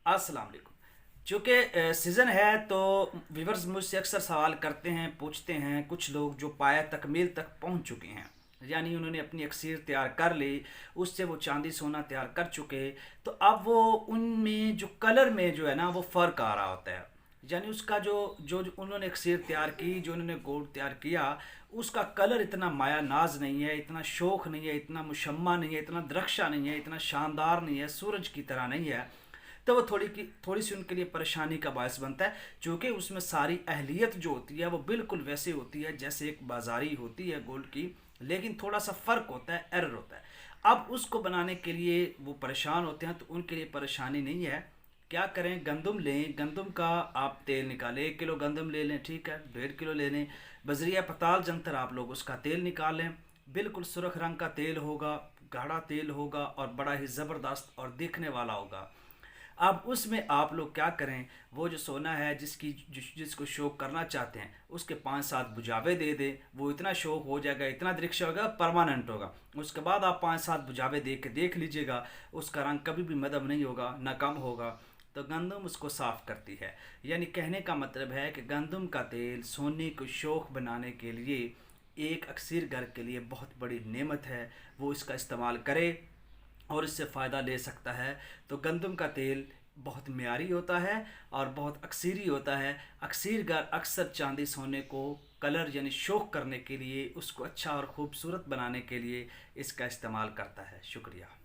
अस्सलाम वालेकुम। चूँकि सीज़न है तो व्यूअर्स मुझसे अक्सर सवाल करते हैं, पूछते हैं, कुछ लोग जो पाया तकमील तक पहुँच चुके हैं, यानी उन्होंने अपनी अक्सर तैयार कर ली, उससे वो चांदी सोना तैयार कर चुके, तो अब वो उनमें जो कलर में जो है ना वो फ़र्क आ रहा होता है। यानी उसका जो उन्होंने अक्सर तैयार की, जो उन्होंने गोल्ड तैयार किया, उसका कलर इतना माया नाज नहीं है, इतना शोख नहीं है, इतना मुशम्मा नहीं है, इतना दरख्शा नहीं है, इतना शानदार नहीं है, सूरज की तरह नहीं है। तो वो थोड़ी सी उनके लिए परेशानी का बायस बनता है, क्योंकि उसमें सारी अहलियत जो होती है वो बिल्कुल वैसे होती है जैसे एक बाजारी होती है गोल्ड की, लेकिन थोड़ा सा फ़र्क होता है, एरर होता है। अब उसको बनाने के लिए वो परेशान होते हैं, तो उनके लिए परेशानी नहीं है। क्या करें, गंदम लें, गंदम का आप तेल निकालें, 1 किलो गंदम ले लें, ठीक है, 1.5 किलो ले लें। बजरिया पताल जंतर आप लोग उसका तेल निकालें, बिल्कुल सुरख रंग का तेल होगा, गाढ़ा तेल होगा और बड़ा ही ज़बरदस्त और दिखने वाला होगा। अब उसमें आप लोग क्या करें, वो जो सोना है जिसको शौक करना चाहते हैं उसके 5-7 बुझावे दे दें, वो इतना शौक हो जाएगा, इतना दृक्ष होगा, परमानेंट होगा। उसके बाद आप 5-7 बुझावे दे के देख लीजिएगा, उसका रंग कभी भी मदम नहीं होगा, ना कम होगा। तो गंदम उसको साफ़ करती है। यानी कहने का मतलब है कि गंदम का तेल सोने को शौक बनाने के लिए एक अक्सर घर के लिए बहुत बड़ी नेमत है, वो इसका इस्तेमाल करे और इससे फ़ायदा ले सकता है। तो गंदम का तेल बहुत मियारी होता है और बहुत अक्सरी होता है। अक्सरगर अक्सर चांदी सोने को कलर यानी शौक करने के लिए, उसको अच्छा और ख़ूबसूरत बनाने के लिए इसका इस्तेमाल करता है। शुक्रिया।